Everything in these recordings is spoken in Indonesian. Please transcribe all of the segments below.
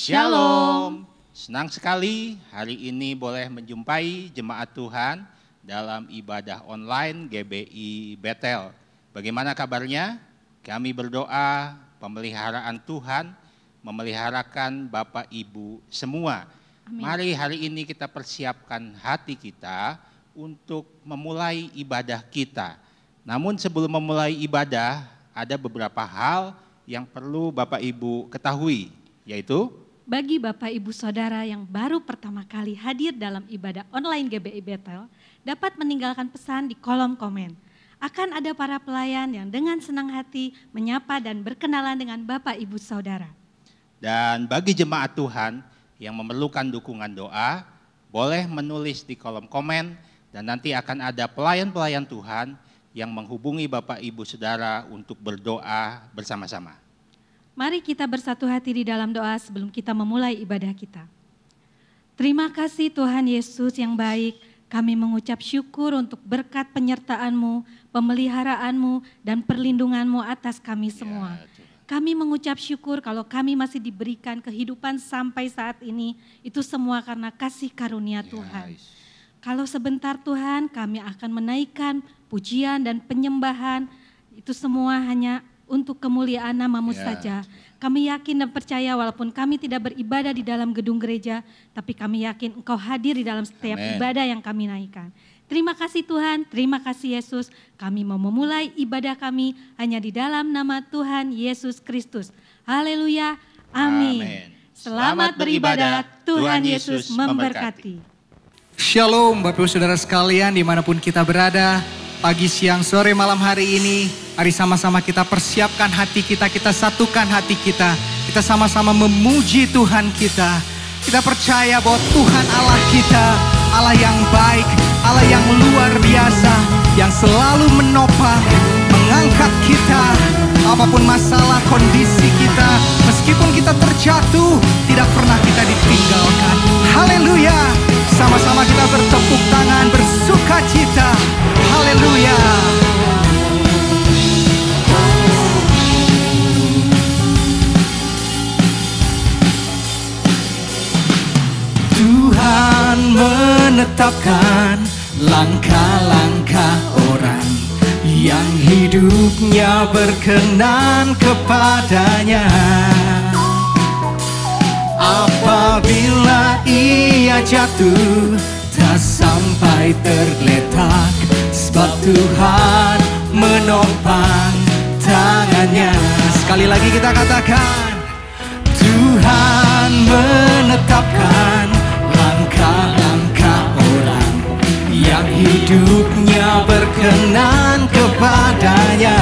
Shalom. Senang sekali hari ini boleh menjumpai jemaat Tuhan dalam ibadah online GBI Bethel. Bagaimana kabarnya? Kami berdoa pemeliharaan Tuhan memeliharakan Bapak Ibu semua. Amin. Mari hari ini kita persiapkan hati kita untuk memulai ibadah kita. Namun sebelum memulai ibadah, ada beberapa hal yang perlu Bapak Ibu ketahui, yaitu bagi Bapak Ibu Saudara yang baru pertama kali hadir dalam ibadah online GBI Bethel, dapat meninggalkan pesan di kolom komen. Akan ada para pelayan yang dengan senang hati menyapa dan berkenalan dengan Bapak Ibu Saudara. Dan bagi jemaat Tuhan yang memerlukan dukungan doa, boleh menulis di kolom komen dan nanti akan ada pelayan-pelayan Tuhan yang menghubungi Bapak Ibu Saudara untuk berdoa bersama-sama. Mari kita bersatu hati di dalam doa sebelum kita memulai ibadah kita. Terima kasih Tuhan Yesus yang baik, kami mengucap syukur untuk berkat penyertaan-Mu, pemeliharaanmu dan perlindungan-Mu atas kami semua. Kami mengucap syukur kalau kami masih diberikan kehidupan sampai saat ini, itu semua karena kasih karunia Tuhan. Kalau sebentar Tuhan kami akan menaikkan pujian dan penyembahan, itu semua hanya untuk kemuliaan nama-Mu saja. Kami yakin dan percaya walaupun kami tidak beribadah di dalam gedung gereja, tapi kami yakin Engkau hadir di dalam setiap ibadah yang kami naikkan. Terima kasih Tuhan, terima kasih Yesus. Kami mau memulai ibadah kami hanya di dalam nama Tuhan Yesus Kristus. Haleluya, amin. Selamat beribadah, Tuhan Yesus memberkati. Shalom Bapak Ibu Saudara sekalian dimanapun kita berada. Pagi, siang, sore, malam hari ini, mari sama-sama kita persiapkan hati kita, kita satukan hati kita. Kita sama-sama memuji Tuhan kita. Kita percaya bahwa Tuhan Allah kita, Allah yang baik, Allah yang luar biasa, yang selalu menopang, mengangkat kita. Apapun masalah, kondisi kita, meskipun kita terjatuh, tidak pernah kita ditinggalkan. Haleluya. Sama-sama kita bertepuk tangan, bersuka cita. Haleluya. Tuhan menetapkan langkah-langkah orang yang hidupnya berkenan kepadanya. Apabila ia jatuh, tak sampai tergeletak, sebab Tuhan menopang tangannya. Sekali lagi kita katakan, Tuhan menetapkan langkah-langkah orang yang hidupnya berkenan kepadanya.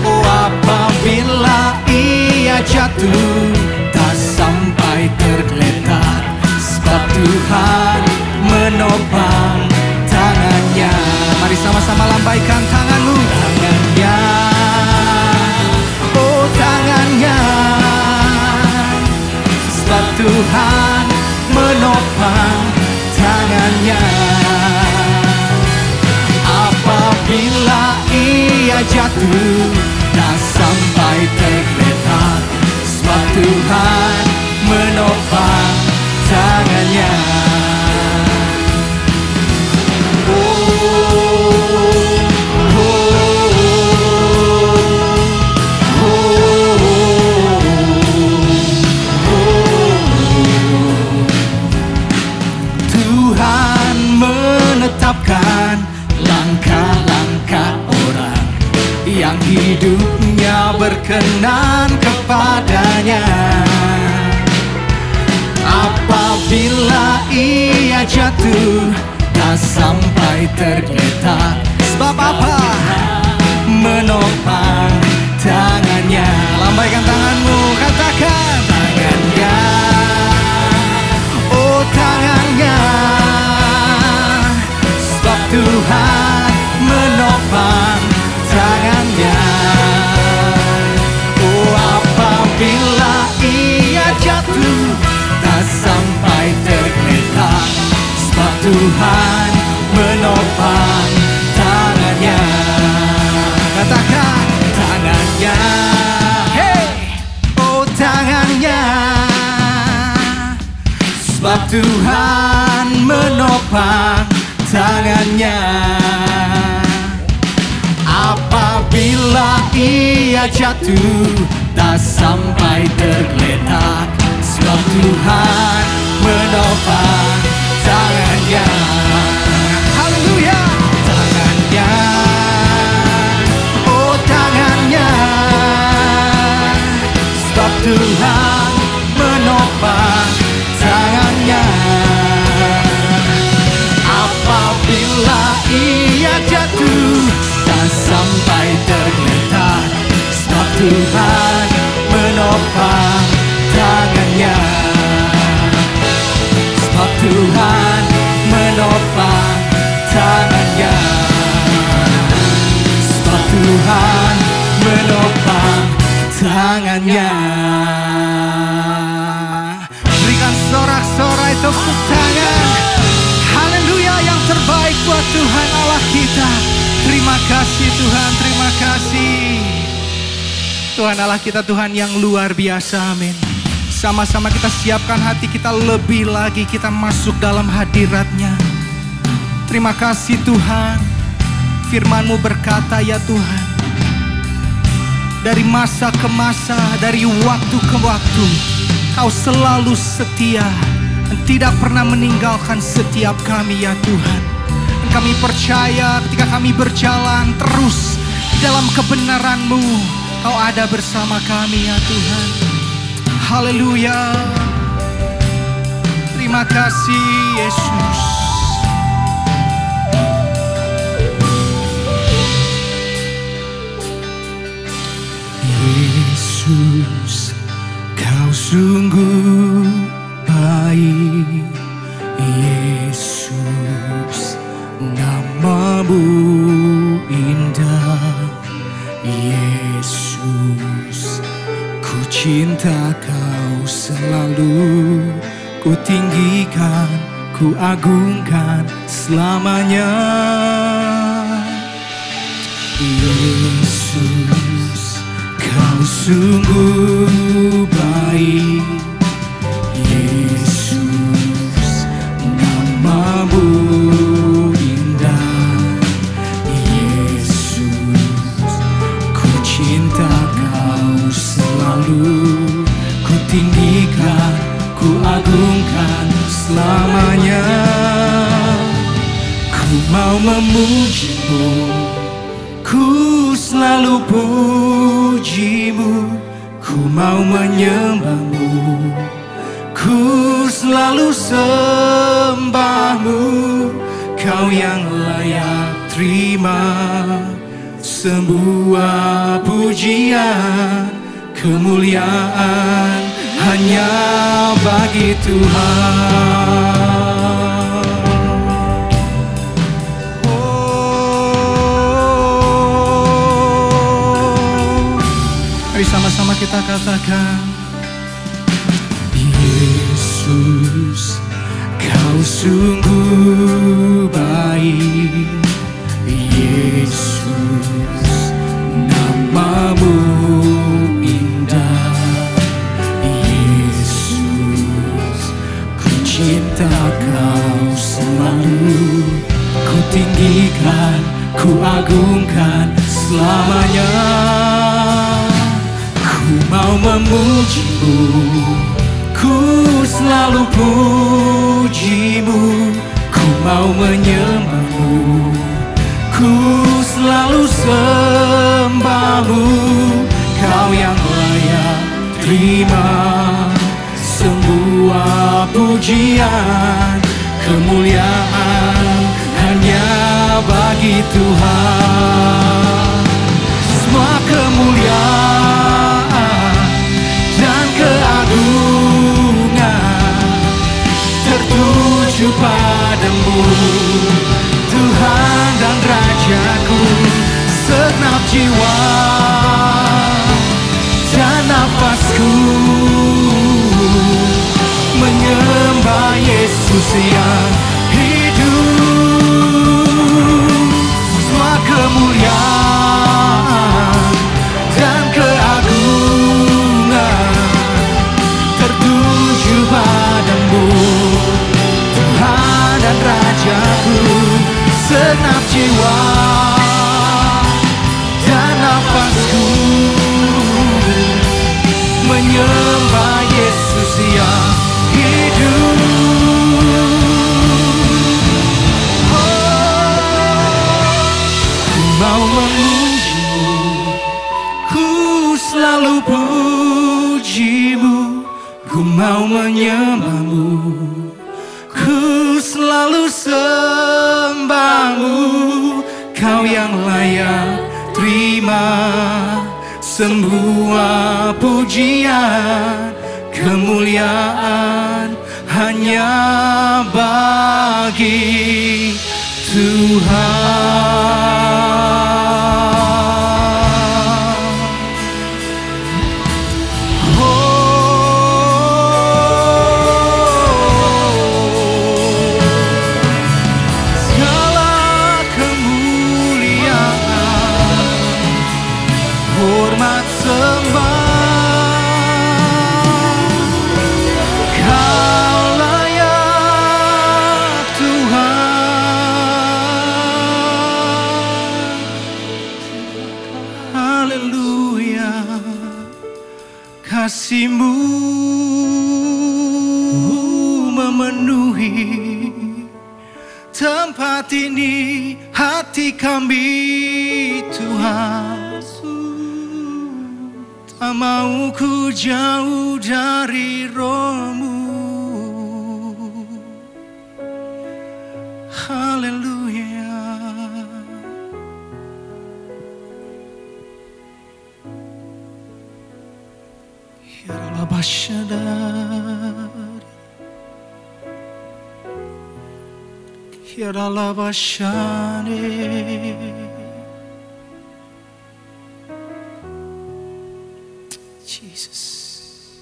Oh, apabila ia jatuh, tak sampai tergeletak, sebab Tuhan menopang tangannya. Mari sama-sama lambaikan tanganmu. Tangannya, oh tangannya, sebab Tuhan menopang tangannya. Apabila ia jatuh, tak sampai tergeletak, sebab Tuhan menopang tangannya. Tuhan menetapkan langkah-langkah orang yang hidupnya berkenan kepadanya. Apabila ia jatuh, tak sampai tergeletak, sebab apa? Menopang tangannya. Lambaikan tanganmu, katakan tangannya, oh tangannya, sebab Tuhan menopang tangannya. Oh, apabila ia jatuh, tak sampai tergeletak, sebab Tuhan menopang tangannya. Katakan tangannya, hey, oh tangannya. Tuhan menopang tangannya. Apabila ia jatuh, tak sampai tergeletak, sebab Tuhan menopang tangannya. Haleluya. Tangannya, oh tangannya, sebab Tuhan menopang tangannya. Apabila ia jatuh, tak sampai tergeletak, sebab Tuhan menopang tangannya. Sebab Tuhan menopang tangannya. Sebab Tuhan menopang tangannya. Berikan sorak-sorai tepuk tangan. Haleluya, yang terbaik buat Tuhan Allah kita. Terima kasih Tuhan, terima kasih. Tuhan Allah kita Tuhan yang luar biasa, amin. Sama-sama kita siapkan hati kita lebih lagi, kita masuk dalam hadirat-Nya. Terima kasih Tuhan, firman-Mu berkata ya Tuhan, dari masa ke masa, dari waktu ke waktu, Kau selalu setia dan tidak pernah meninggalkan setiap kami ya Tuhan. Dan kami percaya ketika kami berjalan terus dalam kebenaran-Mu, Kau ada bersama kami ya Tuhan. Haleluya. Terima kasih Yesus. Yesus, Kau sungguh baik. Yesus, nama-Mu indah. Yesus, ku cinta Kau selalu, ku tinggikan, ku agungkan selamanya. Yesus, Kau sungguh baik. Yesus, nama-Mu indah. Yesus, ku cinta Kau selalu, ku tinggikan, ku agungkan selamanya. Ku mau memuji-Mu, ku selalu puji-Mu, ku mau menyembah-Mu, ku selalu sembah-Mu. Kau yang layak terima semua pujian, kemuliaan hanya bagi Tuhan. Mari sama-sama kita katakan, Yesus, Kau sungguh baik. Yesus, nama-Mu indah. Yesus, ku cinta Kau selalu, ku tinggikan, ku agungkan selamanya. Ku mau memuji-Mu, ku selalu puji-Mu, ku mau menyembah-Mu, ku selalu sembah-Mu. Kau yang layak terima semua pujian, kemuliaan hanya bagi Tuhan. Semua kemuliaan dan keagungan tertuju padamu, Tuhan dan Rajaku. Segenap jiwa dan nafasku menyembah Yesus yang hidup. Semua kemuliaan dan keagungan tertuju padamu, dan Rajaku, segenap jiwa dan nafasku menyembah Yesus yang hidup. Ku mau memuji-Mu, ku selalu puji-Mu, ku mau menyembah-Mu, ku selalu sembah-Mu. Kau yang layak terima semua pujian, kemuliaan hanya bagi Tuhan. Kasih-Mu memenuhi tempat ini, hati kami Tuhan. Tak mau ku jauh dari Roh-Mu. Haleluya. Jesus.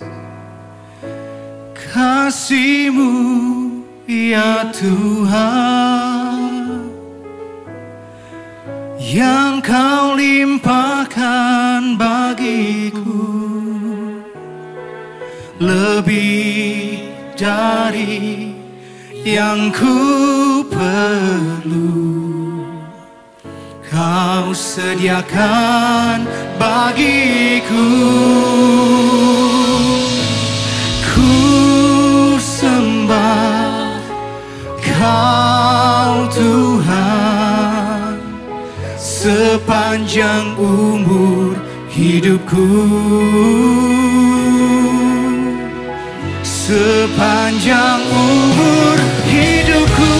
Kasih-Mu ya Tuhan, yang Kau limpahkan bagiku, lebih dari yang ku perlu. Kau sediakan bagiku. Ku sembah Kau Tuhan sepanjang umur hidupku. Sepanjang umur hidupku.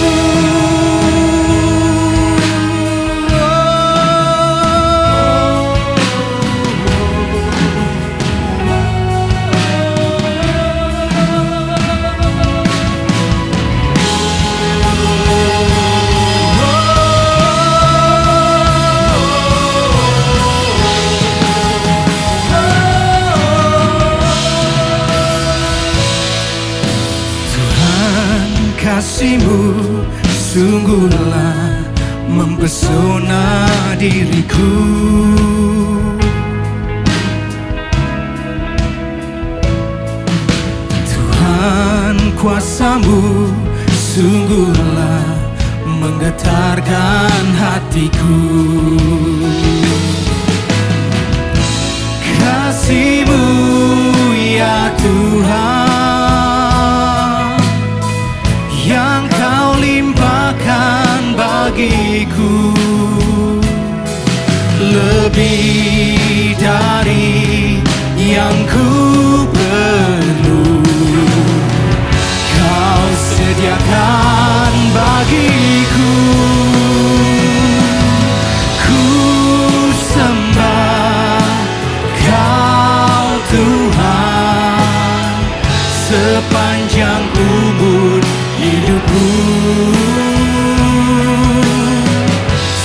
Kasih-Mu sungguhlah mempesona diriku. Tuhan, kuasa-Mu sungguhlah menggetarkan hatiku. Kasih-Mu ya Tuhan, yang Kau limpahkan bagiku, lebih dari yang ku perlu. Kau sediakan bagiku. Ku sembah Kau Tuhan sepanjang umur hidupku.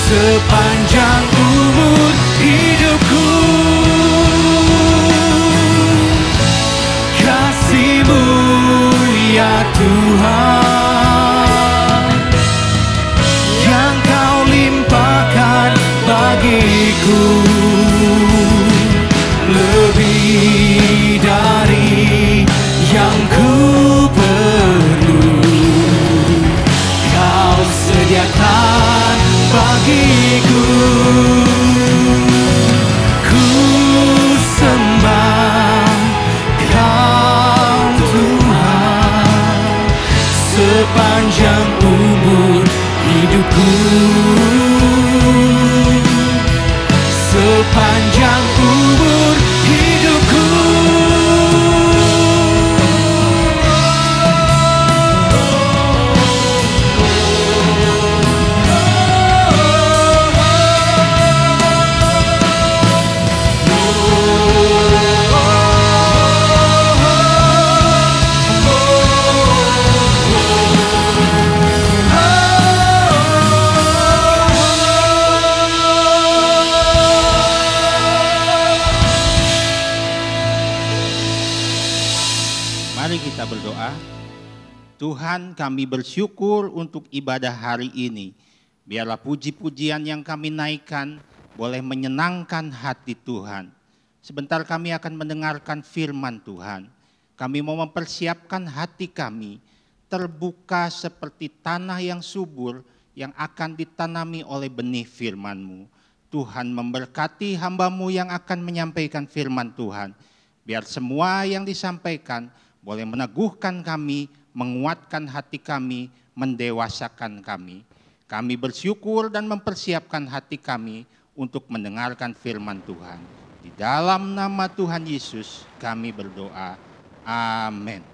Sepanjang umur hidupku. Kasih-Mu ya Tuhan, yang Kau limpahkan bagiku, lebih dari yang ku perlu. bagiku. Ku sembah Kau Tuhan sepanjang umur hidupku, sepanjang umur hidupku. Mari kita berdoa. Tuhan, kami bersyukur untuk ibadah hari ini. Biarlah puji-pujian yang kami naikkan boleh menyenangkan hati Tuhan. Sebentar kami akan mendengarkan firman Tuhan. Kami mau mempersiapkan hati kami terbuka seperti tanah yang subur yang akan ditanami oleh benih firman-Mu. Tuhan memberkati hamba-Mu yang akan menyampaikan firman Tuhan. Biar semua yang disampaikan boleh meneguhkan kami, menguatkan hati kami, mendewasakan kami. Kami bersyukur dan mempersiapkan hati kami untuk mendengarkan firman Tuhan. Di dalam nama Tuhan Yesus kami berdoa. Amin.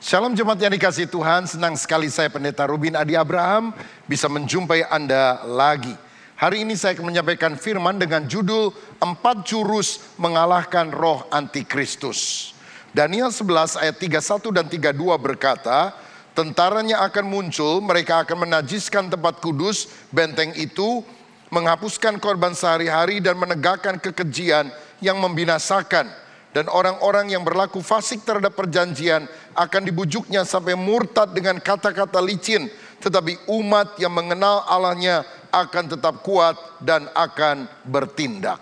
Shalom jemaat yang dikasihi Tuhan, senang sekali saya Pendeta Rubin Adi Abraham bisa menjumpai Anda lagi. Hari ini saya akan menyampaikan firman dengan judul 4 jurus mengalahkan roh antikristus. Daniel 11 ayat 31 dan 32 berkata, tentaranya akan muncul, mereka akan menajiskan tempat kudus, benteng itu, menghapuskan korban sehari-hari dan menegakkan kekejian yang membinasakan. Dan orang-orang yang berlaku fasik terhadap perjanjian akan dibujuknya sampai murtad dengan kata-kata licin. Tetapi umat yang mengenal Allahnya akan tetap kuat dan akan bertindak.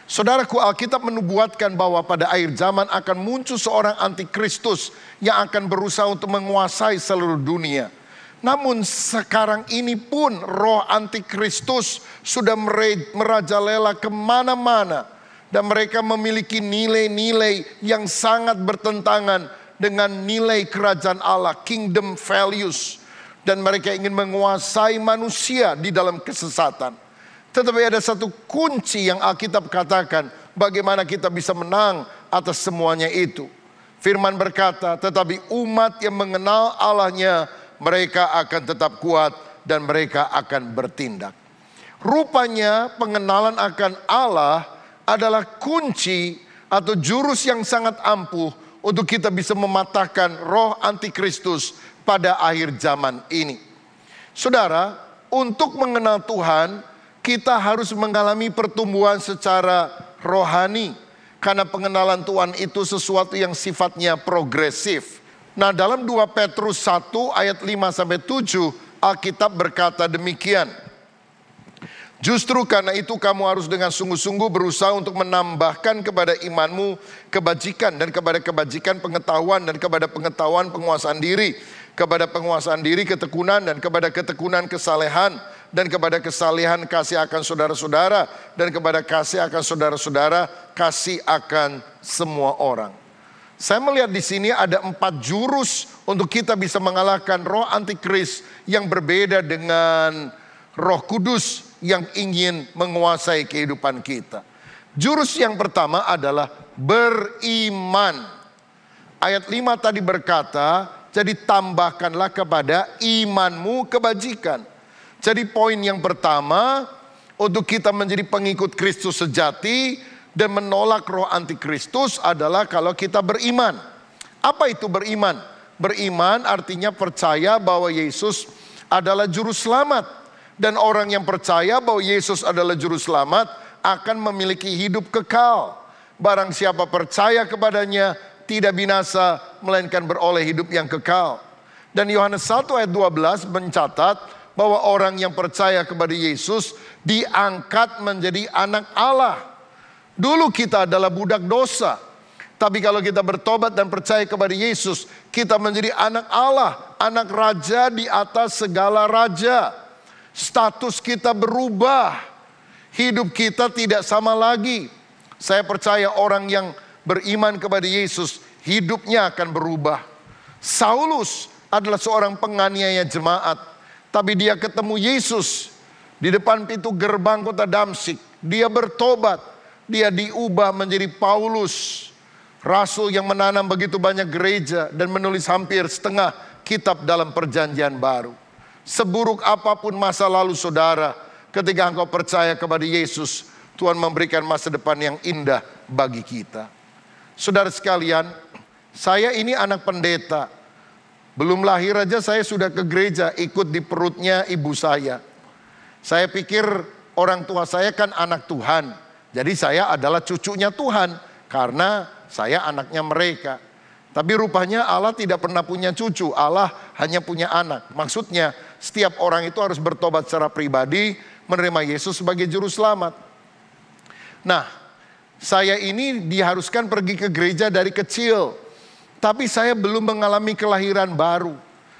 Saudaraku, Alkitab menubuatkan bahwa pada akhir zaman akan muncul seorang antikristus yang akan berusaha untuk menguasai seluruh dunia. Namun sekarang ini pun roh antikristus sudah merajalela kemana-mana. Dan mereka memiliki nilai-nilai yang sangat bertentangan dengan nilai kerajaan Allah, kingdom values. Dan mereka ingin menguasai manusia di dalam kesesatan. Tetapi ada satu kunci yang Alkitab katakan, bagaimana kita bisa menang atas semuanya itu. Firman berkata, tetapi umat yang mengenal Allahnya, mereka akan tetap kuat dan mereka akan bertindak. Rupanya pengenalan akan Allah adalah kunci atau jurus yang sangat ampuh untuk kita bisa mematahkan roh antikristus pada akhir zaman ini. Saudara, untuk mengenal Tuhan, kita harus mengalami pertumbuhan secara rohani. Karena pengenalan Tuhan itu sesuatu yang sifatnya progresif. Nah, dalam 2 Petrus 1 ayat 5-7 Alkitab berkata demikian. Justru karena itu kamu harus dengan sungguh-sungguh berusaha untuk menambahkan kepada imanmu kebajikan, dan kepada kebajikan pengetahuan, dan kepada pengetahuan penguasaan diri, kepada penguasaan diri ketekunan, dan kepada ketekunan kesalehan, dan kepada kesalehan kasih akan saudara-saudara, dan kepada kasih akan saudara-saudara kasih akan semua orang. Saya melihat di sini ada 4 jurus untuk kita bisa mengalahkan roh antikris yang berbeda dengan Roh Kudus yang ingin menguasai kehidupan kita. Jurus yang pertama adalah beriman. Ayat 5 tadi berkata, jadi tambahkanlah kepada imanmu kebajikan. Jadi poin yang pertama untuk kita menjadi pengikut Kristus sejati dan menolak roh antikristus adalah kalau kita beriman. Apa itu beriman? Beriman artinya percaya bahwa Yesus adalah juru selamat. Dan orang yang percaya bahwa Yesus adalah juru selamat akan memiliki hidup kekal. Barang siapa percaya kepadanya tidak binasa melainkan beroleh hidup yang kekal. Dan Yohanes 1 ayat 12 mencatat bahwa orang yang percaya kepada Yesus diangkat menjadi anak Allah. Dulu kita adalah budak dosa. Tapi kalau kita bertobat dan percaya kepada Yesus, kita menjadi anak Allah, anak raja di atas segala raja. Status kita berubah. Hidup kita tidak sama lagi. Saya percaya orang yang beriman kepada Yesus, hidupnya akan berubah. Saulus adalah seorang penganiaya jemaat, tapi dia ketemu Yesus di depan pintu gerbang kota Damsyik. Dia bertobat, dia diubah menjadi Paulus, rasul yang menanam begitu banyak gereja dan menulis hampir setengah kitab dalam perjanjian baru. Seburuk apapun masa lalu saudara, ketika engkau percaya kepada Yesus, Tuhan memberikan masa depan yang indah bagi kita. Saudara sekalian, saya ini anak pendeta. Belum lahir aja saya sudah ke gereja, ikut di perutnya ibu saya. Saya pikir orang tua saya kan anak Tuhan. Jadi saya adalah cucunya Tuhan karena saya anaknya mereka. Tapi rupanya Allah tidak pernah punya cucu, Allah hanya punya anak. Maksudnya setiap orang itu harus bertobat secara pribadi, menerima Yesus sebagai juru selamat. Nah, saya ini diharuskan pergi ke gereja dari kecil. Tapi saya belum mengalami kelahiran baru.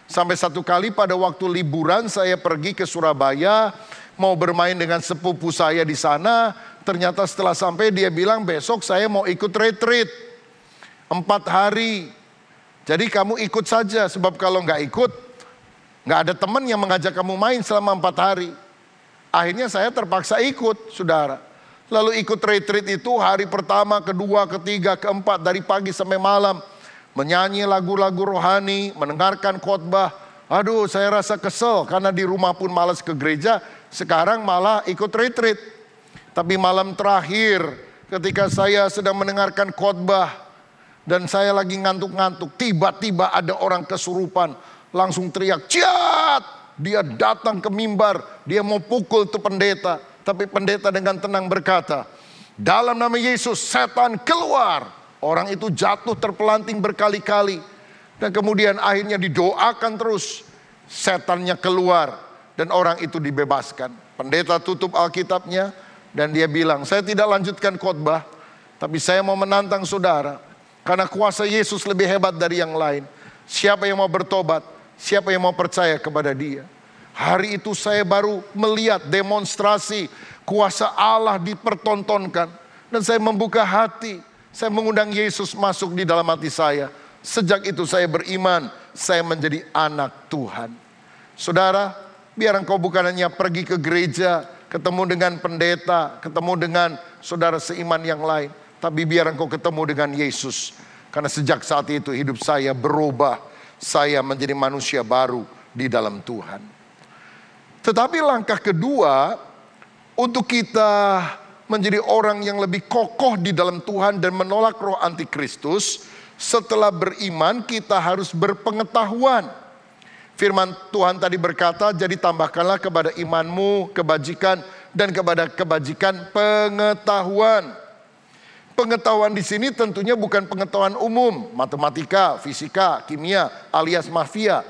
Sampai satu kali pada waktu liburan saya pergi ke Surabaya, mau bermain dengan sepupu saya di sana. Ternyata setelah sampai dia bilang besok saya mau ikut retreat 4 hari. Jadi kamu ikut saja, sebab kalau nggak ikut, nggak ada teman yang mengajak kamu main selama 4 hari. Akhirnya saya terpaksa ikut, saudara. Lalu ikut retreat itu hari pertama, kedua, ketiga, keempat, dari pagi sampai malam. Menyanyi lagu-lagu rohani, mendengarkan khotbah. Aduh, saya rasa kesel karena di rumah pun malas ke gereja. Sekarang malah ikut retreat. Tapi malam terakhir ketika saya sedang mendengarkan khotbah dan saya lagi ngantuk-ngantuk, tiba-tiba ada orang kesurupan. Langsung teriak, "Ciat!" Dia datang ke mimbar, dia mau pukul tuh pendeta. Tapi pendeta dengan tenang berkata, "Dalam nama Yesus, setan keluar." Orang itu jatuh terpelanting berkali-kali. Dan kemudian akhirnya didoakan terus. Setannya keluar dan orang itu dibebaskan. Pendeta tutup Alkitabnya dan dia bilang, "Saya tidak lanjutkan khotbah, tapi saya mau menantang saudara. Karena kuasa Yesus lebih hebat dari yang lain. Siapa yang mau bertobat, siapa yang mau percaya kepada dia." Hari itu saya baru melihat demonstrasi kuasa Allah dipertontonkan. Dan saya membuka hati. Saya mengundang Yesus masuk di dalam hati saya. Sejak itu saya beriman, saya menjadi anak Tuhan. Saudara, biar engkau bukan hanya pergi ke gereja, ketemu dengan pendeta, ketemu dengan saudara seiman yang lain. Tapi biar engkau ketemu dengan Yesus. Karena sejak saat itu hidup saya berubah. Saya menjadi manusia baru di dalam Tuhan. Tetapi langkah kedua, untuk kita menjadi orang yang lebih kokoh di dalam Tuhan dan menolak roh antikristus, setelah beriman kita harus berpengetahuan. Firman Tuhan tadi berkata, "Jadi tambahkanlah kepada imanmu kebajikan, dan kepada kebajikan pengetahuan." Pengetahuan di sini tentunya bukan pengetahuan umum, matematika, fisika, kimia, alias mafia.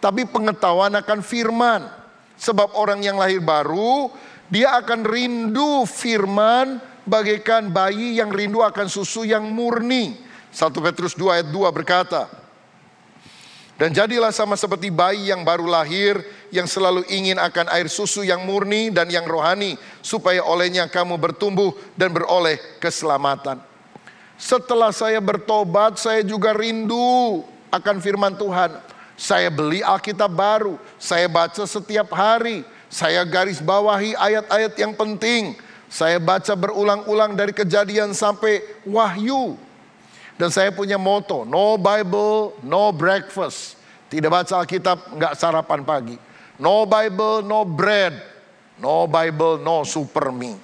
Tapi pengetahuan akan firman. Sebab orang yang lahir baru, dia akan rindu firman bagaikan bayi yang rindu akan susu yang murni. 1 Petrus 2 ayat 2 berkata, "Dan jadilah sama seperti bayi yang baru lahir, yang selalu ingin akan air susu yang murni dan yang rohani, supaya olehnya kamu bertumbuh dan beroleh keselamatan." Setelah saya bertobat, saya juga rindu akan firman Tuhan. Saya beli Alkitab baru, saya baca setiap hari, saya garis bawahi ayat-ayat yang penting. Saya baca berulang-ulang dari Kejadian sampai Wahyu. Dan saya punya moto, no Bible, no breakfast. Tidak baca Alkitab, nggak sarapan pagi. No Bible, no bread. No Bible, no super me.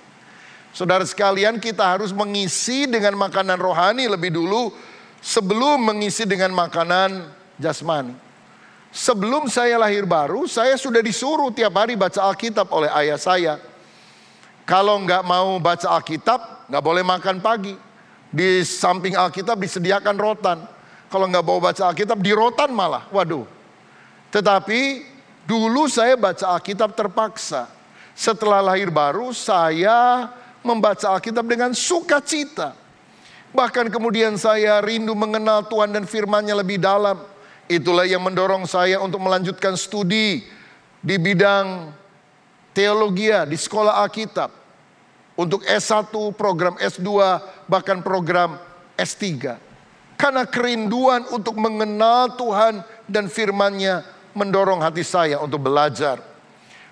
Saudara sekalian, kita harus mengisi dengan makanan rohani lebih dulu sebelum mengisi dengan makanan jasmani. Sebelum saya lahir baru, saya sudah disuruh tiap hari baca Alkitab oleh ayah saya. Kalau nggak mau baca Alkitab, nggak boleh makan pagi. Di samping Alkitab disediakan rotan. Kalau nggak mau baca Alkitab, di rotan malah. Waduh. Tetapi dulu saya baca Alkitab terpaksa. Setelah lahir baru, saya membaca Alkitab dengan sukacita. Bahkan kemudian saya rindu mengenal Tuhan dan firman-Nya lebih dalam. Itulah yang mendorong saya untuk melanjutkan studi di bidang teologia di sekolah Alkitab. Untuk S1, program S2, bahkan program S3. Karena kerinduan untuk mengenal Tuhan dan firman-Nya mendorong hati saya untuk belajar.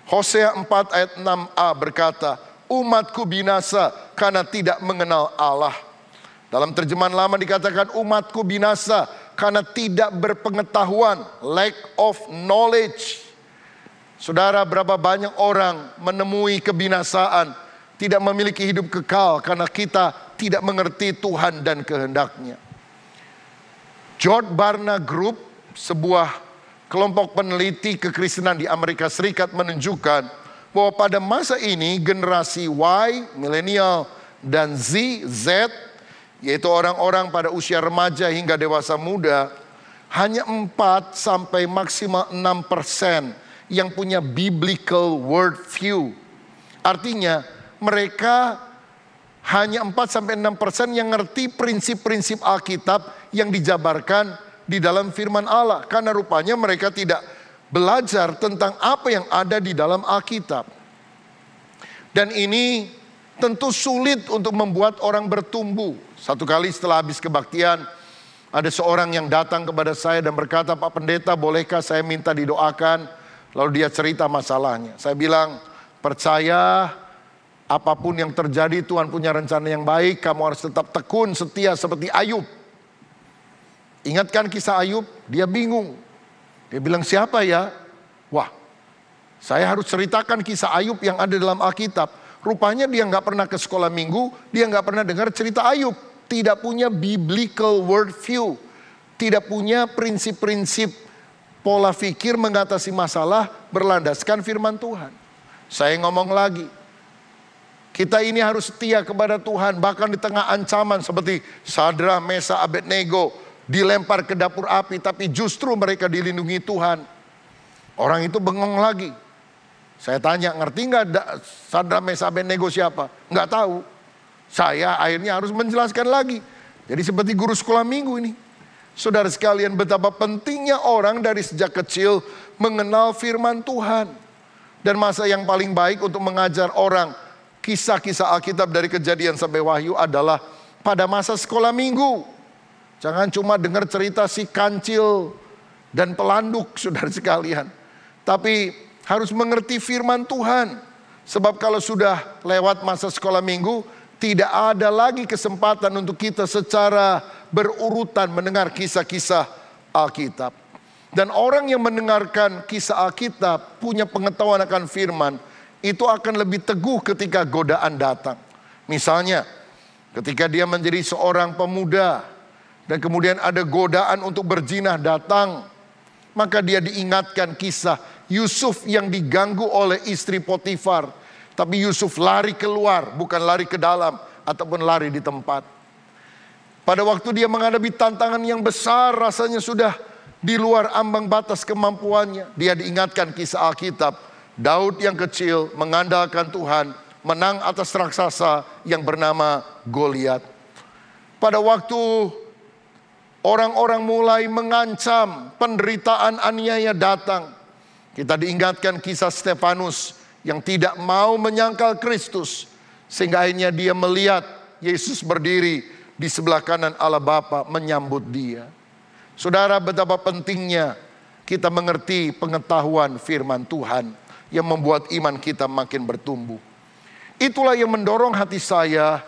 Hosea 4 ayat 6a berkata, umatku binasa karena tidak mengenal Allah. Dalam terjemahan lama dikatakan umatku binasa karena tidak berpengetahuan, lack of knowledge. Saudara, berapa banyak orang menemui kebinasaan, tidak memiliki hidup kekal karena kita tidak mengerti Tuhan dan kehendak-Nya. George Barna Group, sebuah kelompok peneliti kekristenan di Amerika Serikat, menunjukkan bahwa pada masa ini generasi Y, milenial, dan Z, yaitu orang-orang pada usia remaja hingga dewasa muda, hanya 4 sampai maksimal 6% yang punya biblical worldview. Artinya mereka hanya 4-6% yang ngerti prinsip-prinsip Alkitab yang dijabarkan di dalam firman Allah. Karena rupanya mereka tidak belajar tentang apa yang ada di dalam Alkitab. Dan ini tentu sulit untuk membuat orang bertumbuh. Satu kali setelah habis kebaktian, ada seorang yang datang kepada saya dan berkata, Pak Pendeta, bolehkah saya minta didoakan? Lalu dia cerita masalahnya. Saya bilang, percaya apapun yang terjadi Tuhan punya rencana yang baik. Kamu harus tetap tekun, setia seperti Ayub. Ingatkan kisah Ayub, dia bingung. Dia bilang, siapa ya? Wah, saya harus ceritakan kisah Ayub yang ada dalam Alkitab. Rupanya dia nggak pernah ke sekolah minggu, dia nggak pernah dengar cerita Ayub. Tidak punya biblical worldview. Tidak punya prinsip-prinsip pola pikir mengatasi masalah berlandaskan firman Tuhan. Saya ngomong lagi, kita ini harus setia kepada Tuhan. Bahkan di tengah ancaman seperti Sadra, Mesa, Abednego dilempar ke dapur api, tapi justru mereka dilindungi Tuhan. Orang itu bengong lagi. Saya tanya, ngerti nggak Sadra, Mesa, Abednego siapa? Nggak tahu. Saya akhirnya harus menjelaskan lagi. Jadi seperti guru sekolah minggu ini. Saudara sekalian, betapa pentingnya orang dari sejak kecil mengenal firman Tuhan. Dan masa yang paling baik untuk mengajar orang kisah-kisah Alkitab dari Kejadian sampai Wahyu adalah pada masa sekolah minggu. Jangan cuma dengar cerita si kancil dan pelanduk, saudara sekalian. Tapi harus mengerti firman Tuhan. Sebab kalau sudah lewat masa sekolah minggu, tidak ada lagi kesempatan untuk kita secara berurutan mendengar kisah-kisah Alkitab. Dan orang yang mendengarkan kisah Alkitab punya pengetahuan akan firman, itu akan lebih teguh ketika godaan datang. Misalnya, ketika dia menjadi seorang pemuda, dan kemudian ada godaan untuk berzina datang, maka dia diingatkan kisah Yusuf yang diganggu oleh istri Potifar. Tapi Yusuf lari keluar, bukan lari ke dalam, ataupun lari di tempat. Pada waktu dia menghadapi tantangan yang besar, rasanya sudah di luar ambang batas kemampuannya. Dia diingatkan kisah Alkitab. Daud yang kecil mengandalkan Tuhan, menang atas raksasa yang bernama Goliat. Pada waktu orang-orang mulai mengancam, penderitaan aniaya datang, kita diingatkan kisah Stefanus yang tidak mau menyangkal Kristus, sehingga akhirnya dia melihat Yesus berdiri di sebelah kanan Allah Bapa menyambut dia. Saudara, betapa pentingnya kita mengerti pengetahuan firman Tuhan yang membuat iman kita makin bertumbuh. Itulah yang mendorong hati saya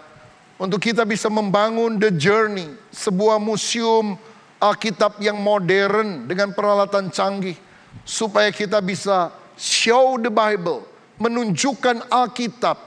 untuk kita bisa membangun The Journey, sebuah museum Alkitab yang modern dengan peralatan canggih, supaya kita bisa show the Bible, menunjukkan Alkitab,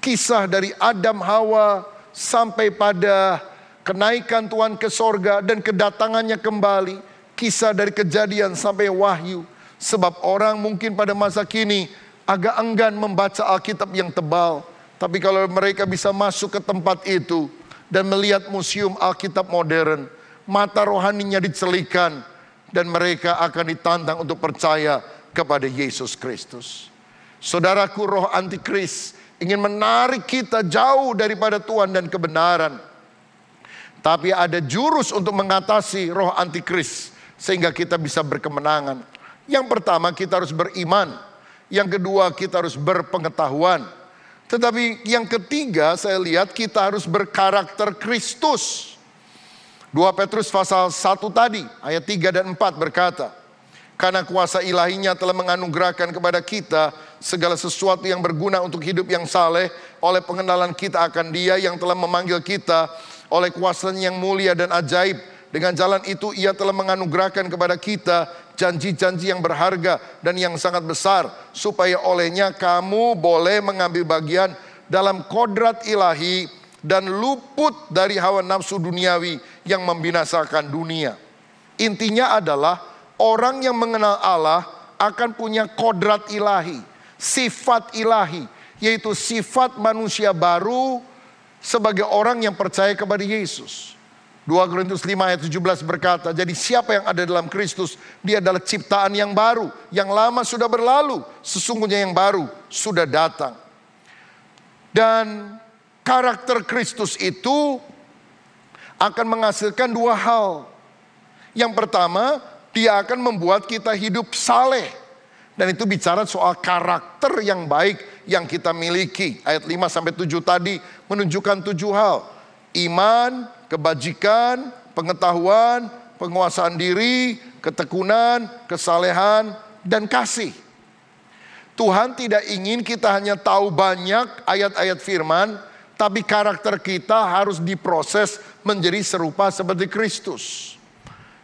kisah dari Adam Hawa sampai pada kenaikan Tuhan ke sorga dan kedatangannya kembali, kisah dari Kejadian sampai Wahyu. Sebab orang mungkin pada masa kini agak enggan membaca Alkitab yang tebal, tapi kalau mereka bisa masuk ke tempat itu dan melihat museum Alkitab modern, mata rohaninya dicelikan dan mereka akan ditantang untuk percaya kepada Yesus Kristus. Saudaraku, roh antikris ingin menarik kita jauh daripada Tuhan dan kebenaran. Tapi ada jurus untuk mengatasi roh antikris sehingga kita bisa berkemenangan. Yang pertama, kita harus beriman. Yang kedua, kita harus berpengetahuan. Tetapi yang ketiga, saya lihat kita harus berkarakter Kristus. 2 Petrus pasal 1 tadi, ayat 3 dan 4 berkata, karena kuasa ilahinya telah menganugerahkan kepada kita segala sesuatu yang berguna untuk hidup yang saleh oleh pengenalan kita akan Dia yang telah memanggil kita oleh kuasa-Nya yang mulia dan ajaib. Dengan jalan itu Ia telah menganugerahkan kepada kita janji-janji yang berharga dan yang sangat besar, supaya olehnya kamu boleh mengambil bagian dalam kodrat ilahi dan luput dari hawa nafsu duniawi yang membinasakan dunia. Intinya adalah orang yang mengenal Allah akan punya kodrat ilahi, sifat ilahi, yaitu sifat manusia baru sebagai orang yang percaya kepada Yesus. 2 Korintus 5 ayat 17 berkata, jadi siapa yang ada dalam Kristus, dia adalah ciptaan yang baru. Yang lama sudah berlalu, sesungguhnya yang baru sudah datang. Dan karakter Kristus itu akan menghasilkan dua hal. Yang pertama, dia akan membuat kita hidup saleh. Dan itu bicara soal karakter yang baik yang kita miliki. Ayat 5-7 tadi menunjukkan 7 hal. Iman, kebajikan, pengetahuan, penguasaan diri, ketekunan, kesalehan, dan kasih. Tuhan tidak ingin kita hanya tahu banyak ayat-ayat firman, tapi karakter kita harus diproses menjadi serupa seperti Kristus.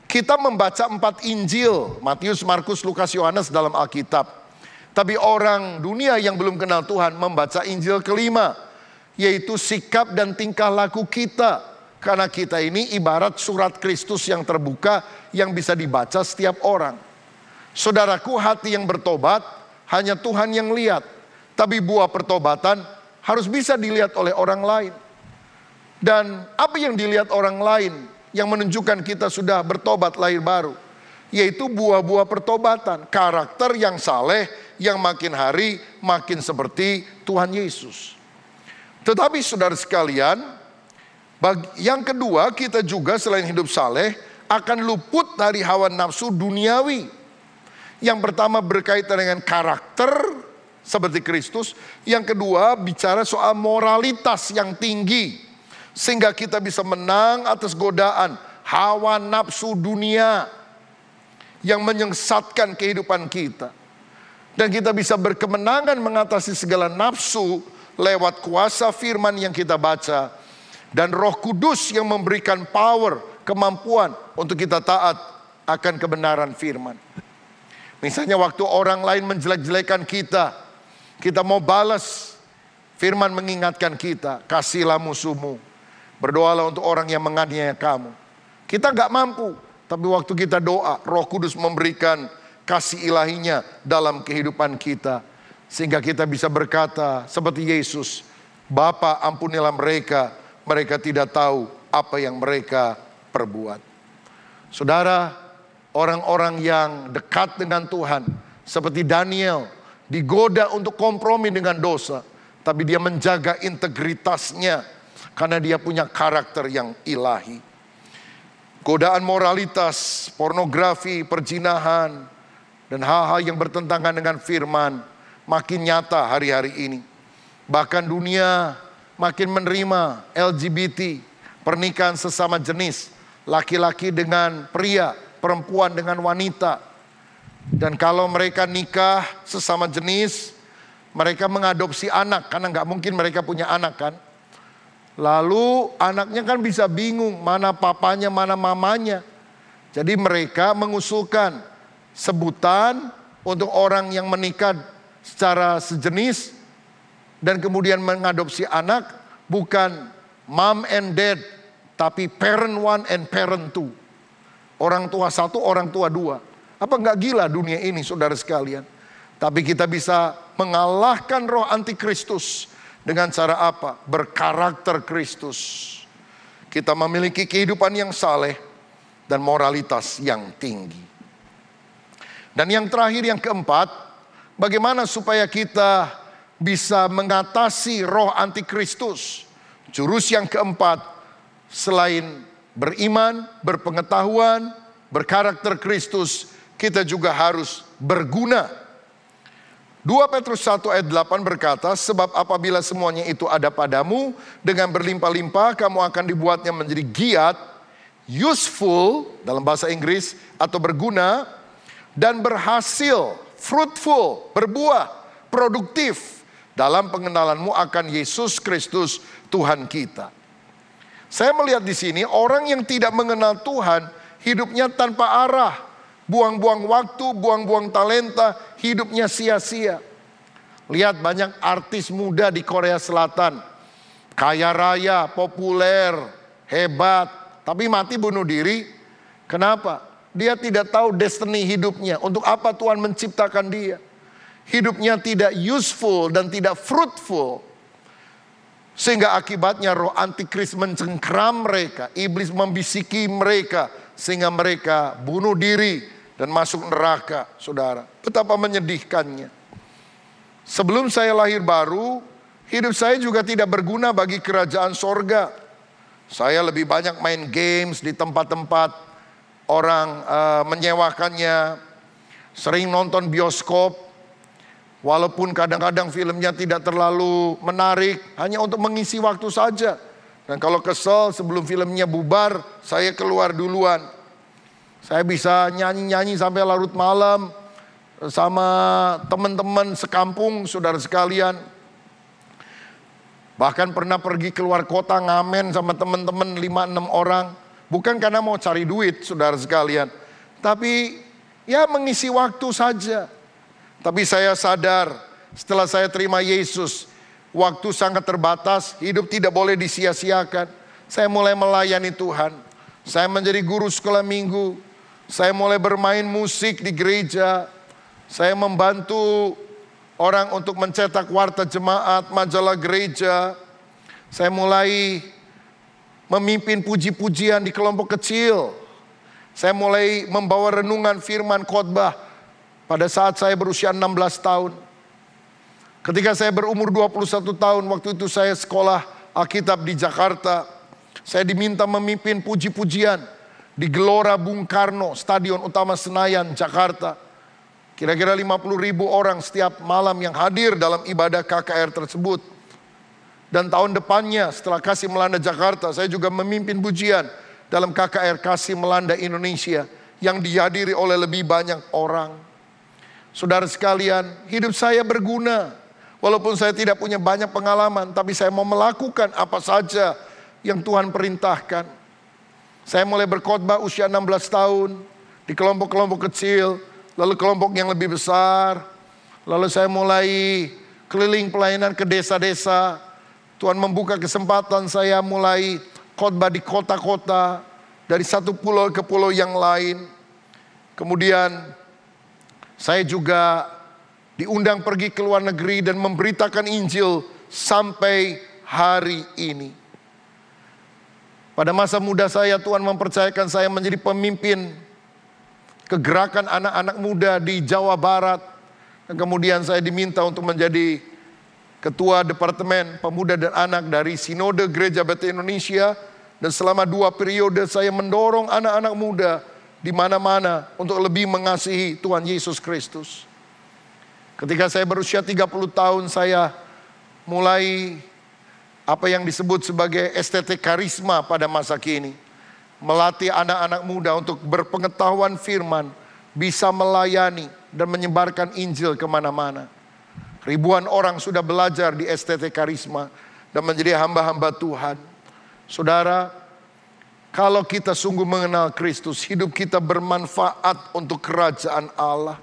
Kita membaca 4 Injil, Matius, Markus, Lukas, Yohanes dalam Alkitab. Tapi orang dunia yang belum kenal Tuhan membaca Injil kelima, yaitu sikap dan tingkah laku kita. Karena kita ini ibarat surat Kristus yang terbuka yang bisa dibaca setiap orang. Saudaraku, hati yang bertobat hanya Tuhan yang lihat. Tapi buah pertobatan harus bisa dilihat oleh orang lain. Dan apa yang dilihat orang lain yang menunjukkan kita sudah bertobat lahir baru? Yaitu buah-buah pertobatan. Karakter yang saleh yang makin hari makin seperti Tuhan Yesus. Tetapi saudara sekalian, yang kedua, kita juga selain hidup saleh akan luput dari hawa nafsu duniawi. Yang pertama berkaitan dengan karakter seperti Kristus. Yang kedua bicara soal moralitas yang tinggi, sehingga kita bisa menang atas godaan hawa nafsu dunia yang menyengsatkan kehidupan kita. Dan kita bisa berkemenangan mengatasi segala nafsu lewat kuasa firman yang kita baca. Dan Roh Kudus yang memberikan power, kemampuan untuk kita taat akan kebenaran firman. Misalnya waktu orang lain menjelek-jelekan kita, kita mau balas, firman mengingatkan kita, kasihilah musuhmu, berdoalah untuk orang yang menganiaya kamu. Kita gak mampu, tapi waktu kita doa, Roh Kudus memberikan kasih ilahinya dalam kehidupan kita. Sehingga kita bisa berkata seperti Yesus, Bapa ampunilah mereka, mereka tidak tahu apa yang mereka perbuat. Saudara, orang-orang yang dekat dengan Tuhan, seperti Daniel, digoda untuk kompromi dengan dosa, tapi dia menjaga integritasnya, karena dia punya karakter yang ilahi. Godaan moralitas, pornografi, perzinahan, dan hal-hal yang bertentangan dengan firman, makin nyata hari-hari ini. Bahkan dunia makin menerima LGBT, pernikahan sesama jenis, laki-laki dengan pria, perempuan dengan wanita. Dan kalau mereka nikah sesama jenis, mereka mengadopsi anak, karena nggak mungkin mereka punya anak kan. Lalu anaknya kan bisa bingung, mana papanya, mana mamanya. Jadi mereka mengusulkan sebutan untuk orang yang menikah secara sejenis dan kemudian mengadopsi anak, bukan mom and dad, tapi parent one and parent two. Orang tua satu, orang tua dua. Apa enggak gila dunia ini saudara sekalian? Tapi kita bisa mengalahkan roh antikristus dengan cara apa? Berkarakter Kristus. Kita memiliki kehidupan yang saleh dan moralitas yang tinggi. Dan yang terakhir, yang keempat, bagaimana supaya kita bisa mengatasi roh antikristus? Jurus yang keempat, selain beriman, berpengetahuan, berkarakter Kristus, kita juga harus berguna. 2 Petrus 1 ayat 8 berkata, sebab apabila semuanya itu ada padamu, dengan berlimpah-limpah kamu akan dibuatnya menjadi giat, useful dalam bahasa Inggris, atau berguna, dan berhasil, fruitful, berbuah, produktif dalam pengenalanmu akan Yesus Kristus Tuhan kita. Saya melihat di sini orang yang tidak mengenal Tuhan, hidupnya tanpa arah, buang-buang waktu, buang-buang talenta, hidupnya sia-sia. Lihat banyak artis muda di Korea Selatan, kaya raya, populer, hebat, tapi mati bunuh diri. Kenapa? Dia tidak tahu destiny hidupnya, untuk apa Tuhan menciptakan dia. Hidupnya tidak useful dan tidak fruitful. Sehingga akibatnya roh antikris mencengkram mereka, iblis membisiki mereka, sehingga mereka bunuh diri dan masuk neraka, saudara. Betapa menyedihkannya. Sebelum saya lahir baru, hidup saya juga tidak berguna bagi kerajaan sorga. Saya lebih banyak main games di tempat-tempat orang menyewakannya, sering nonton bioskop, walaupun kadang-kadang filmnya tidak terlalu menarik, hanya untuk mengisi waktu saja. Dan kalau kesel sebelum filmnya bubar, saya keluar duluan. Saya bisa nyanyi-nyanyi sampai larut malam sama teman-teman sekampung, saudara sekalian. Bahkan pernah pergi keluar kota ngamen sama teman-teman 5-6 orang. Bukan karena mau cari duit, saudara sekalian, tapi ya mengisi waktu saja. Tapi saya sadar setelah saya terima Yesus, waktu sangat terbatas, hidup tidak boleh disia-siakan. Saya mulai melayani Tuhan. Saya menjadi guru sekolah minggu. Saya mulai bermain musik di gereja. Saya membantu orang untuk mencetak warta jemaat, majalah gereja. Saya mulai memimpin puji-pujian di kelompok kecil. Saya mulai membawa renungan firman khotbah pada saat saya berusia 16 tahun. Ketika saya berumur 21 tahun, waktu itu saya sekolah Alkitab di Jakarta. Saya diminta memimpin puji-pujian di Gelora Bung Karno, Stadion Utama Senayan, Jakarta. Kira-kira 50.000 orang setiap malam yang hadir dalam ibadah KKR tersebut. Dan tahun depannya setelah Kasih Melanda Jakarta, saya juga memimpin pujian dalam KKR Kasih Melanda Indonesia yang dihadiri oleh lebih banyak orang. Saudara sekalian, hidup saya berguna. Walaupun saya tidak punya banyak pengalaman, tapi saya mau melakukan apa saja yang Tuhan perintahkan. Saya mulai berkhotbah usia 16 tahun di kelompok-kelompok kecil, lalu kelompok yang lebih besar. Lalu saya mulai keliling pelayanan ke desa-desa. Tuhan membuka kesempatan saya mulai khotbah di kota-kota, dari satu pulau ke pulau yang lain. Kemudian saya juga diundang pergi ke luar negeri dan memberitakan Injil sampai hari ini. Pada masa muda saya, Tuhan mempercayakan saya menjadi pemimpin kegerakan anak-anak muda di Jawa Barat. Dan kemudian saya diminta untuk menjadi Ketua Departemen Pemuda dan Anak dari Sinode Gereja Bethel Indonesia. Dan selama 2 periode saya mendorong anak-anak muda di mana-mana untuk lebih mengasihi Tuhan Yesus Kristus. Ketika saya berusia 30 tahun, saya mulai apa yang disebut sebagai STT Karisma pada masa kini. Melatih anak-anak muda untuk berpengetahuan firman, bisa melayani dan menyebarkan Injil kemana-mana. Ribuan orang sudah belajar di STT Karisma dan menjadi hamba-hamba Tuhan. Saudara, kalau kita sungguh mengenal Kristus, hidup kita bermanfaat untuk kerajaan Allah.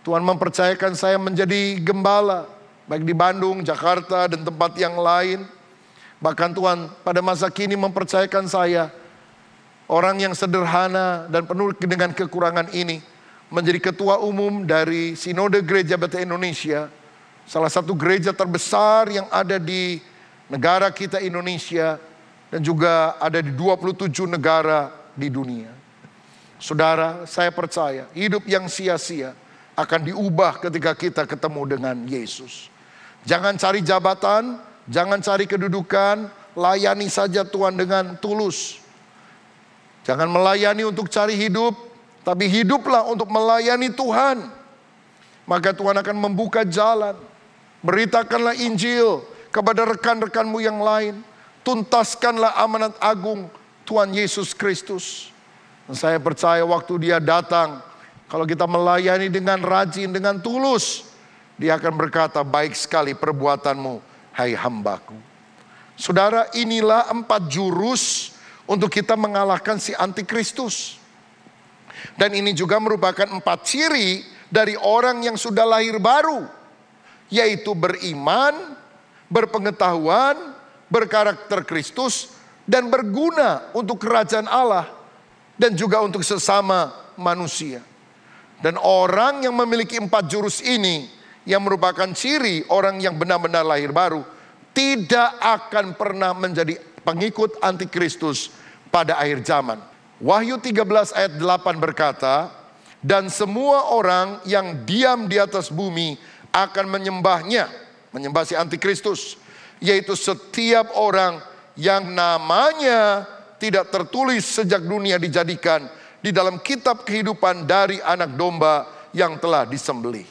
Tuhan mempercayakan saya menjadi gembala, baik di Bandung, Jakarta, dan tempat yang lain. Bahkan Tuhan pada masa kini mempercayakan saya, orang yang sederhana dan penuh dengan kekurangan ini, menjadi ketua umum dari Sinode Gereja Bethel Indonesia, salah satu gereja terbesar yang ada di negara kita Indonesia, dan juga ada di 27 negara di dunia. Saudara, saya percaya hidup yang sia-sia akan diubah ketika kita ketemu dengan Yesus. Jangan cari jabatan, jangan cari kedudukan, layani saja Tuhan dengan tulus. Jangan melayani untuk cari hidup, tapi hiduplah untuk melayani Tuhan. maka Tuhan akan membuka jalan. Beritakanlah Injil kepada rekan-rekanmu yang lain. Tuntaskanlah amanat agung Tuhan Yesus Kristus. Dan saya percaya waktu dia datang, kalau kita melayani dengan rajin, dengan tulus, dia akan berkata, baik sekali perbuatanmu, hai hambaku. Saudara, inilah 4 jurus untuk kita mengalahkan si antikristus. Dan ini juga merupakan 4 ciri dari orang yang sudah lahir baru, yaitu beriman, berpengetahuan, berkarakter Kristus, dan berguna untuk kerajaan Allah, dan juga untuk sesama manusia. Dan orang yang memiliki 4 jurus ini, yang merupakan ciri orang yang benar-benar lahir baru, tidak akan pernah menjadi pengikut antikristus pada akhir zaman. Wahyu 13 ayat 8 berkata, dan semua orang yang diam di atas bumi akan menyembahnya, menyembah si antikristus, yaitu setiap orang yang namanya tidak tertulis sejak dunia dijadikan di dalam kitab kehidupan dari anak domba yang telah disembelih.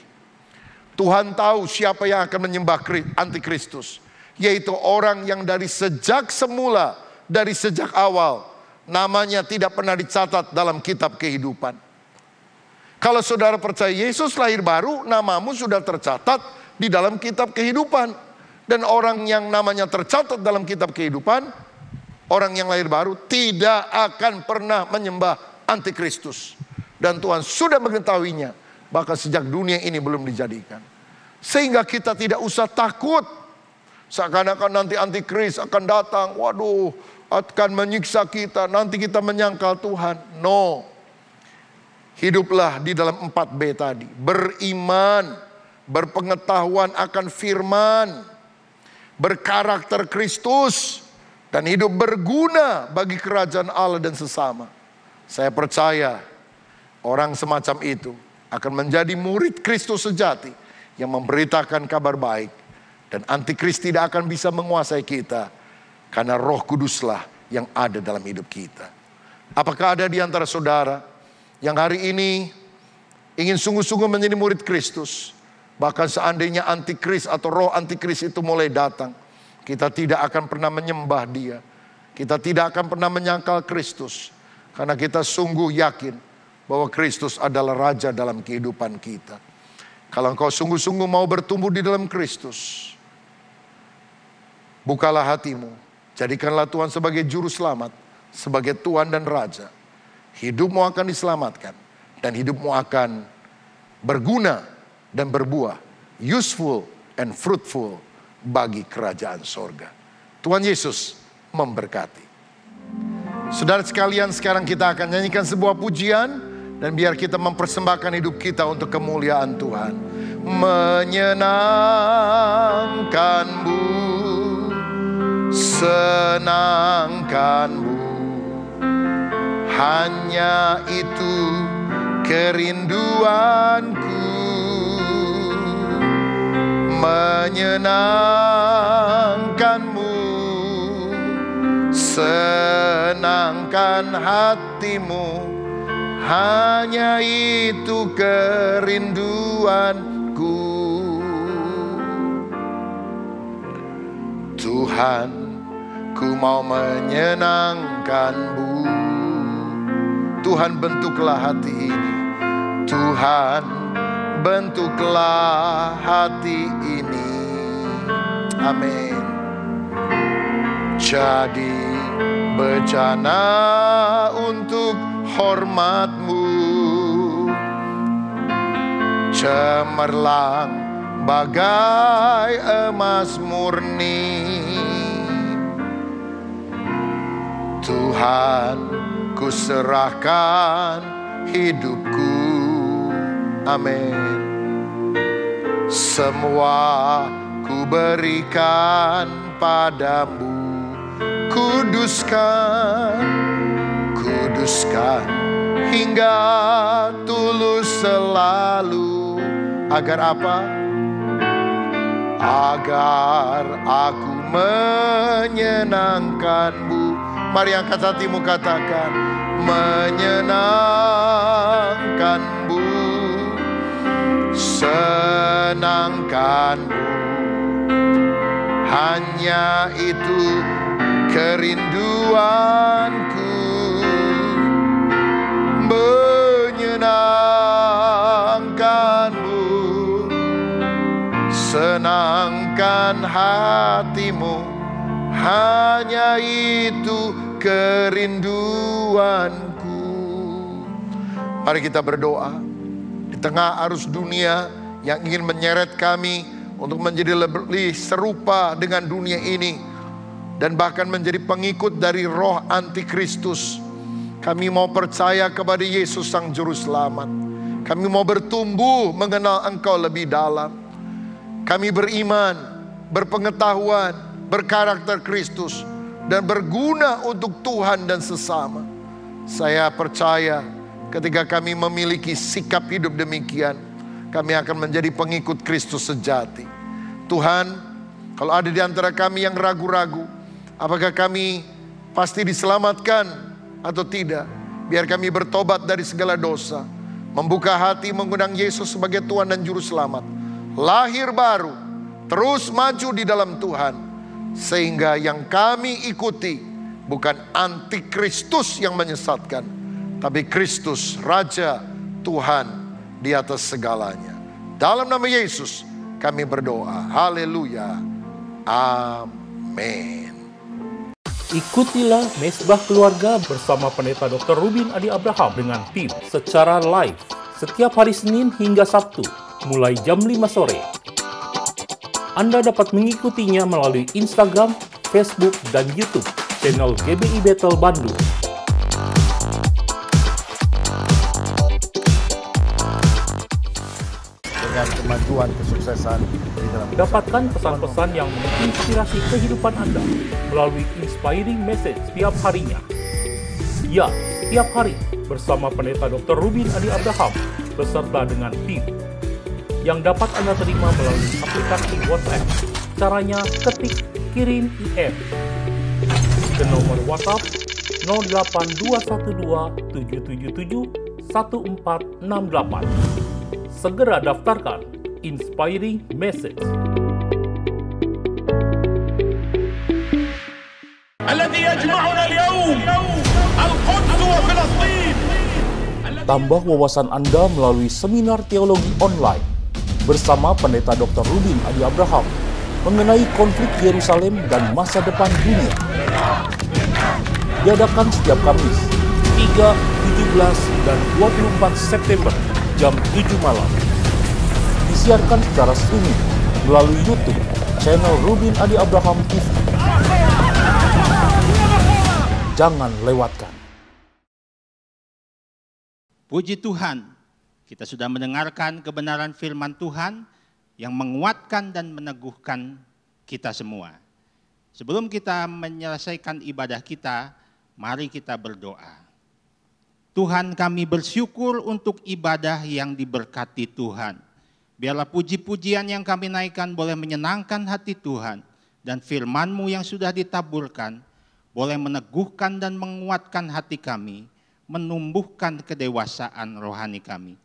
Tuhan tahu siapa yang akan menyembah antikristus, yaitu orang yang dari sejak semula, dari sejak awal, namanya tidak pernah dicatat dalam kitab kehidupan. Kalau saudara percaya Yesus lahir baru, namamu sudah tercatat di dalam kitab kehidupan. Dan orang yang namanya tercatat dalam kitab kehidupan, orang yang lahir baru, tidak akan pernah menyembah antikristus. Dan Tuhan sudah mengetahuinya, bahkan sejak dunia ini belum dijadikan. Sehingga kita tidak usah takut. Seakan-akan nanti antikris akan datang, waduh, akan menyiksa kita, nanti kita menyangkal Tuhan. No. Hiduplah di dalam 4B tadi. Beriman, berpengetahuan akan firman, berkarakter Kristus, dan hidup berguna bagi kerajaan Allah dan sesama. Saya percaya orang semacam itu akan menjadi murid Kristus sejati yang memberitakan kabar baik. Dan antikris tidak akan bisa menguasai kita, karena Roh Kuduslah yang ada dalam hidup kita. Apakah ada di antara saudara yang hari ini ingin sungguh-sungguh menjadi murid Kristus? Bahkan seandainya antikris atau roh antikris itu mulai datang, kita tidak akan pernah menyembah dia. Kita tidak akan pernah menyangkal Kristus, karena kita sungguh yakin bahwa Kristus adalah Raja dalam kehidupan kita. Kalau engkau sungguh-sungguh mau bertumbuh di dalam Kristus, bukalah hatimu, jadikanlah Tuhan sebagai juru selamat, sebagai Tuhan dan Raja. Hidupmu akan diselamatkan, dan hidupmu akan berguna dan berbuah, useful and fruitful bagi kerajaan sorga. Tuhan Yesus memberkati. Saudara sekalian, sekarang kita akan nyanyikan sebuah pujian, dan biar kita mempersembahkan hidup kita untuk kemuliaan Tuhan. Menyenangkanmu, senangkanmu, hanya itu kerinduanku. Menyenangkanmu, senangkan hatimu, hanya itu kerinduanku. Tuhan, ku mau menyenangkanmu. Tuhan, bentuklah hati ini. Tuhan, bentuklah hati ini. Amin. Jadi bejana untuk hormatmu, cemerlang bagai emas murni. Tuhan, ku serahkan hidupku. Amin. Semua ku berikan padamu. Kuduskan, kuduskan hingga tulus selalu. Agar apa? Agar aku menyenangkanmu. Mari angkat hatimu, katakan, menyenangkanmu. menyenangkanmu. Hanya itu kerinduanku, menyenangkanmu, senangkan hatimu. Hanya itu kerinduanku. Mari kita berdoa. Di tengah arus dunia yang ingin menyeret kami untuk menjadi lebih serupa dengan dunia ini, dan bahkan menjadi pengikut dari roh antikristus, kami mau percaya kepada Yesus Sang Juru Selamat. Kami mau bertumbuh mengenal Engkau lebih dalam. Kami beriman, berpengetahuan, berkarakter Kristus, dan berguna untuk Tuhan dan sesama. Saya percaya ketika kami memiliki sikap hidup demikian, kami akan menjadi pengikut Kristus sejati. Tuhan, kalau ada di antara kami yang ragu-ragu, apakah kami pasti diselamatkan atau tidak, biar kami bertobat dari segala dosa, membuka hati mengundang Yesus sebagai Tuhan dan Juru Selamat, lahir baru, terus maju di dalam Tuhan, sehingga yang kami ikuti bukan antikristus yang menyesatkan, tapi Kristus, Raja, Tuhan di atas segalanya. Dalam nama Yesus kami berdoa. Haleluya. Amin. Ikutilah Mesbah Keluarga bersama Pendeta Dr. Rubin Adi Abraham dengan tim secara live setiap hari Senin hingga Sabtu mulai jam 5 sore. Anda dapat mengikutinya melalui Instagram, Facebook, dan YouTube channel GBI Bethel Bandung. Dengan kemajuan kesuksesan di dalam Dapatkan pesan-pesan yang menginspirasi kehidupan Anda melalui Inspiring Message setiap harinya. Ya, setiap hari bersama Pendeta Dr. Rubin Adi Abraham beserta dengan tim yang dapat Anda terima melalui aplikasi WhatsApp. Caranya ketik kirim IM ke nomor WhatsApp 08212771468. Segera daftarkan Inspiring Message. Tambah wawasan Anda melalui seminar teologi online bersama Pendeta Dr. Rubin Adi Abraham mengenai konflik Yerusalem dan masa depan dunia. Diadakan setiap Kamis 3, 17, dan 24 September jam 7 malam. Disiarkan secara streaming melalui YouTube channel Rubin Adi Abraham TV. Jangan lewatkan. Puji Tuhan, kita sudah mendengarkan kebenaran firman Tuhan yang menguatkan dan meneguhkan kita semua. Sebelum kita menyelesaikan ibadah kita, mari kita berdoa. Tuhan, kami bersyukur untuk ibadah yang diberkati Tuhan. Biarlah puji-pujian yang kami naikkan boleh menyenangkan hati Tuhan, dan firman-Mu yang sudah ditaburkan boleh meneguhkan dan menguatkan hati kami, menumbuhkan kedewasaan rohani kami.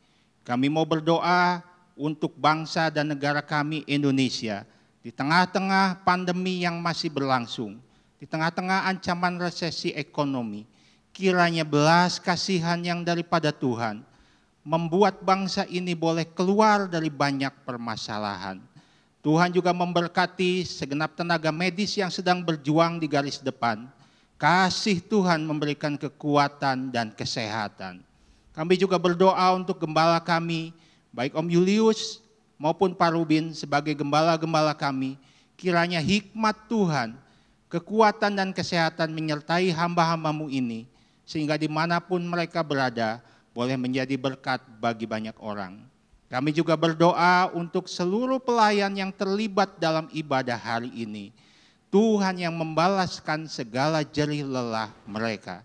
Kami mau berdoa untuk bangsa dan negara kami Indonesia di tengah-tengah pandemi yang masih berlangsung, di tengah-tengah ancaman resesi ekonomi. Kiranya belas kasihan yang daripada Tuhan membuat bangsa ini boleh keluar dari banyak permasalahan. Tuhan juga memberkati segenap tenaga medis yang sedang berjuang di garis depan. Kasih Tuhan memberikan kekuatan dan kesehatan. Kami juga berdoa untuk gembala kami, baik Om Julius maupun Pak Rubin sebagai gembala-gembala kami. Kiranya hikmat Tuhan, kekuatan dan kesehatan menyertai hamba-hamba-Mu ini, sehingga dimanapun mereka berada boleh menjadi berkat bagi banyak orang. Kami juga berdoa untuk seluruh pelayan yang terlibat dalam ibadah hari ini. Tuhan yang membalaskan segala jerih lelah mereka.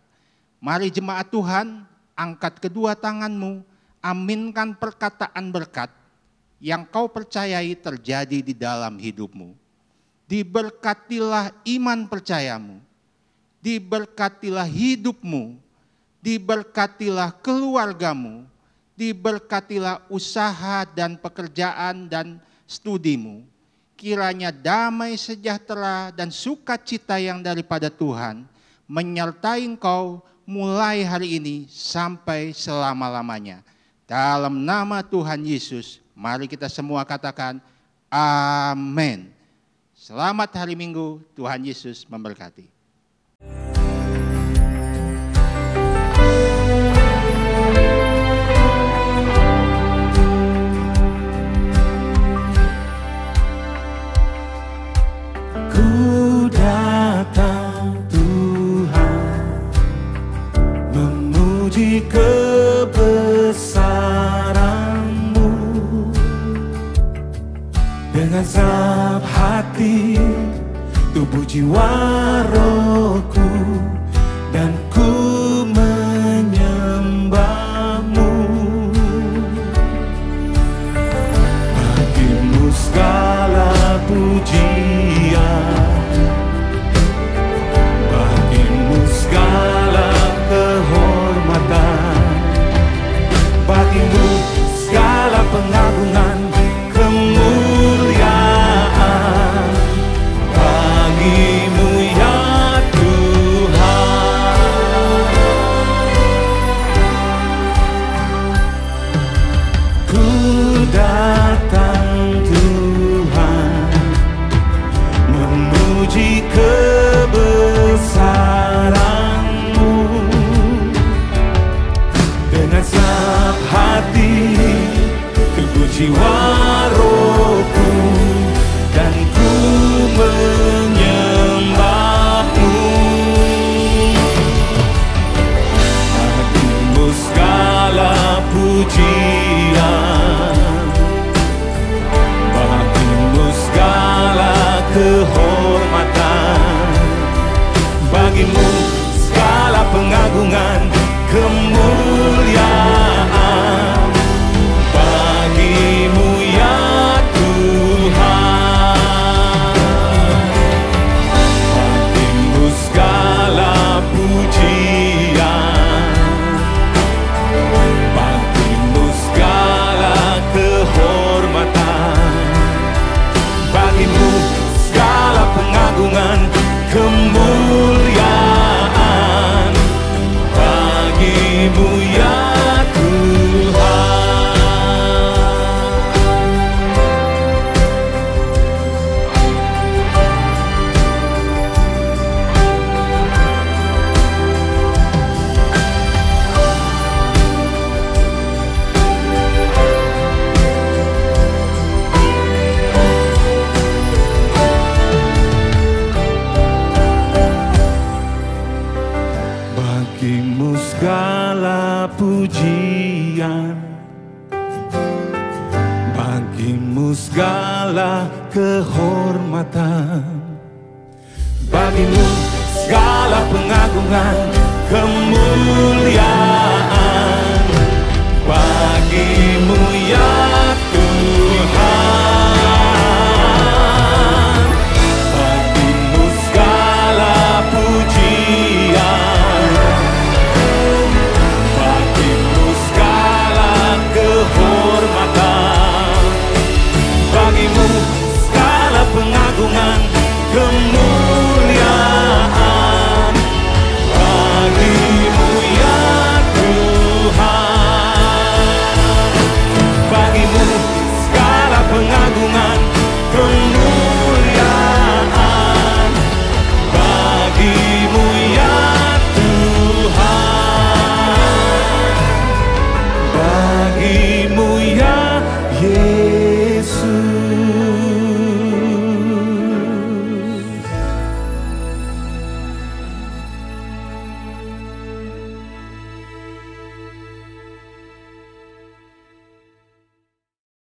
Mari jemaat Tuhan, angkat kedua tangan-Mu, aminkan perkataan berkat yang Kau percayai terjadi di dalam hidup-Mu. Diberkatilah iman percayamu. Diberkatilah hidupmu, diberkatilah keluargamu, diberkatilah usaha dan pekerjaan dan studimu, kiranya damai sejahtera dan sukacita yang daripada Tuhan menyertai engkau mulai hari ini sampai selama-lamanya. Dalam nama Tuhan Yesus, mari kita semua katakan amin. Selamat hari Minggu, Tuhan Yesus memberkati. Ku datang Tuhan, memuji kebesaran-Mu. Dengan segenap hati, tubuh jiwa rohku, dan ku menyembah-Mu. Bagimu segala pujian, bagimu segala kehormatan, bagimu segala pengagungan, kemuliaan, bagimu ya Tuhan. Ku datang Tuhan, memuji kebesaran-Mu. Dengan segenap hati, tubuh jiwa rohku, dan ku menyembah-Mu. Bagimu segala pujian, bagimu segala kehormatan, bagimu segala pengagungan, kemuliaan, bagimu ya Tuhan. Bagimu segala pujian, bagimu segala kehormatan, bagimu segala pengagungan, kemuliaan, bagimu ya Tuhan. Bagimu segala pujian, bagimu segala kehormatan, bagimu segala pengagungan, kemuliaan, bagimu